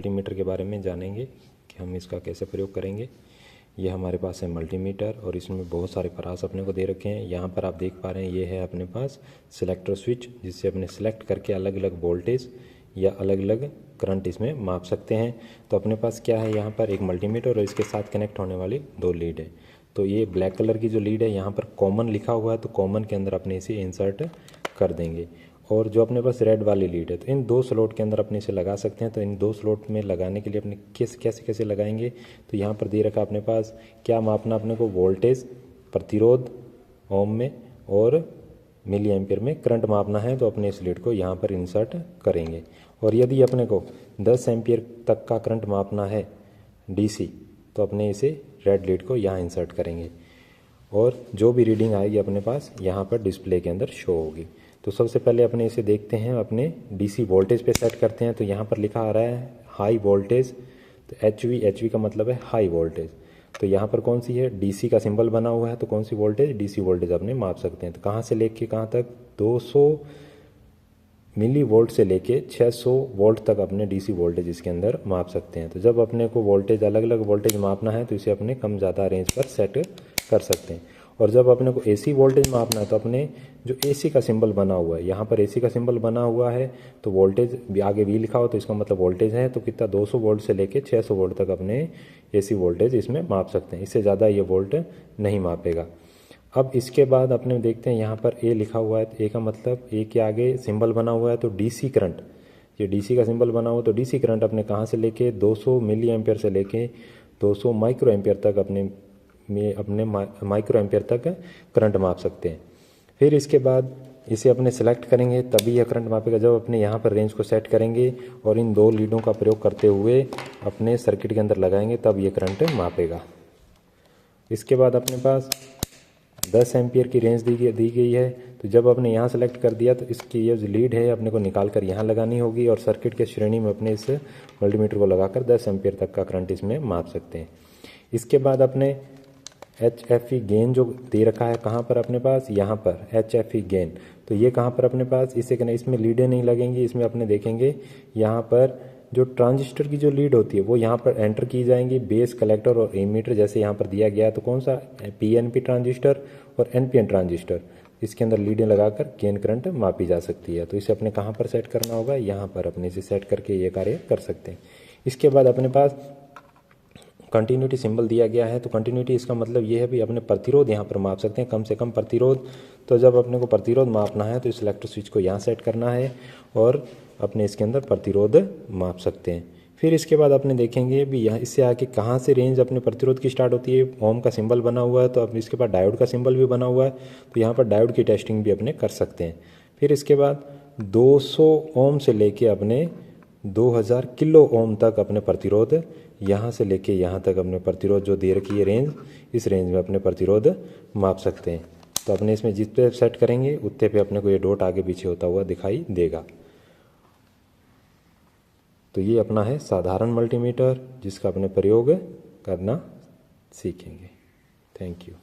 Multimeter के बारे में जानेंगे कि हम इसका कैसे प्रयोग करेंगे। ये हमारे पास है मल्टीमीटर और इसमें बहुत सारे परास अपने को दे रखे हैं। यहाँ पर आप देख पा रहे हैं ये है अपने पास सिलेक्टर स्विच, जिससे अपने सेलेक्ट करके अलग अलग वोल्टेज या अलग अलग करंट इसमें माप सकते हैं। तो अपने पास क्या है, यहाँ पर एक मल्टीमीटर और इसके साथ कनेक्ट होने वाली दो लीड है। तो ये ब्लैक कलर की जो लीड है यहाँ पर कॉमन लिखा हुआ है, तो कॉमन के अंदर अपने इसे इंसर्ट कर देंगे। और जो अपने पास रेड वाली लीड है तो इन दो स्लॉट के अंदर अपने इसे लगा सकते हैं। तो इन दो स्लॉट में लगाने के लिए अपने कैसे कैसे लगाएंगे, तो यहाँ पर दे रखा अपने पास क्या मापना अपने को, वोल्टेज, प्रतिरोध ओम में और मिली एम्पियर में करंट मापना है। तो अपने इस लीड को यहाँ पर इंसर्ट करेंगे। और यदि अपने को 10 एम्पियर तक का करंट मापना है डीसी, तो अपने इसे रेड लीड को यहाँ इंसर्ट करेंगे और जो भी रीडिंग आएगी अपने पास यहाँ पर डिस्प्ले के अंदर शो होगी। तो सबसे पहले अपने इसे देखते हैं, अपने डीसी वोल्टेज पे सेट करते हैं। तो यहाँ पर लिखा आ रहा है हाई वोल्टेज, तो एचवी का मतलब है हाई वोल्टेज। तो यहाँ पर कौन सी है, डीसी का सिंबल बना हुआ है, तो कौन सी वोल्टेज, डीसी वोल्टेज अपने माप सकते हैं। तो कहाँ से लेके कहाँ तक, 200 मिली वोल्ट से लेके 600 वोल्ट तक अपने डीसी वोल्टेज इसके अंदर माप सकते हैं। तो जब अपने को वोल्टेज अलग अलग वोल्टेज मापना है तो इसे अपने कम ज़्यादा रेंज पर सेट कर सकते हैं। और जब अपने को एसी वोल्टेज मापना है तो अपने जो एसी का सिंबल बना हुआ है, यहाँ पर एसी का सिंबल बना हुआ है तो वोल्टेज आगे वी लिखा हो तो इसका मतलब वोल्टेज है। तो कितना, 200 वोल्ट से लेके 600 वोल्ट तक अपने एसी वोल्टेज इसमें माप सकते हैं। इससे ज़्यादा ये वोल्ट नहीं मापेगा। अब इसके बाद अपने देखते हैं यहाँ पर ए लिखा हुआ है, तो ए का मतलब ए के आगे सिंबल बना हुआ है तो डीसी करंट, ये डीसी का सिंबल बना हुआ तो डीसी करंट अपने कहाँ से लेके 200 मिली एम्पियर से लेके 200 माइक्रो एम्पियर तक अपने माइक्रो एम्पियर तक करंट माप सकते हैं। फिर इसके बाद इसे अपने सेलेक्ट करेंगे तभी यह करंट मापेगा। जब अपने यहाँ पर रेंज को सेट करेंगे और इन दो लीडों का प्रयोग करते हुए अपने सर्किट के अंदर लगाएंगे तब ये करंट मापेगा। इसके बाद अपने पास 10 एम्पियर की रेंज दी गई है। तो जब आपने यहाँ सेलेक्ट कर दिया तो इसकी ये जो लीड है अपने को निकाल कर यहाँ लगानी होगी और सर्किट के श्रेणी में अपने इस मल्टीमीटर को लगाकर 10 एम्पियर तक का करंट इसमें माप सकते हैं। इसके बाद अपने HFE गेन जो दे रखा है कहाँ पर अपने पास, यहाँ पर HFE गेन, तो ये कहाँ पर अपने पास, इसे कहना, इसमें लीडें नहीं लगेंगी। इसमें अपने देखेंगे यहाँ पर जो ट्रांजिस्टर की जो लीड होती है वो यहाँ पर एंटर की जाएंगी। बेस, कलेक्टर और एमीटर जैसे यहाँ पर दिया गया है, तो कौन सा, PNP ट्रांजिस्टर और NPN ट्रांजिस्टर, इसके अंदर लीडें लगाकर गेन करंट मापी जा सकती है। तो इसे अपने कहाँ पर सेट करना होगा, यहाँ पर अपने इसे सेट करके ये कार्य कर सकते हैं। इसके बाद अपने पास कंटिन्यूटी सिंबल दिया गया है। तो कंटिन्यूटी इसका मतलब ये है भी अपने प्रतिरोध यहाँ पर माप सकते हैं, कम से कम प्रतिरोध। तो जब अपने को प्रतिरोध मापना है तो इस इलेक्ट्रो स्विच को यहाँ सेट करना है और अपने इसके अंदर प्रतिरोध माप सकते हैं। फिर इसके बाद अपने देखेंगे भी यहाँ इससे आके कहाँ से रेंज अपने प्रतिरोध की स्टार्ट होती है। ओम का सिंबल बना हुआ है तो अब इसके बाद डायोड का सिंबल भी बना हुआ है, तो यहाँ पर डायोड की टेस्टिंग भी अपने कर सकते हैं। फिर इसके बाद 200 ओम से लेके अपने 2000 किलो ओम तक अपने प्रतिरोध, यहाँ से लेके यहाँ तक अपने प्रतिरोध जो दे रखी है रेंज, इस रेंज में अपने प्रतिरोध माप सकते हैं। तो अपने इसमें जिस पे सेट करेंगे उतने पे अपने को ये डॉट आगे पीछे होता हुआ दिखाई देगा। तो ये अपना है साधारण मल्टीमीटर जिसका अपने प्रयोग करना सीखेंगे। Thank you.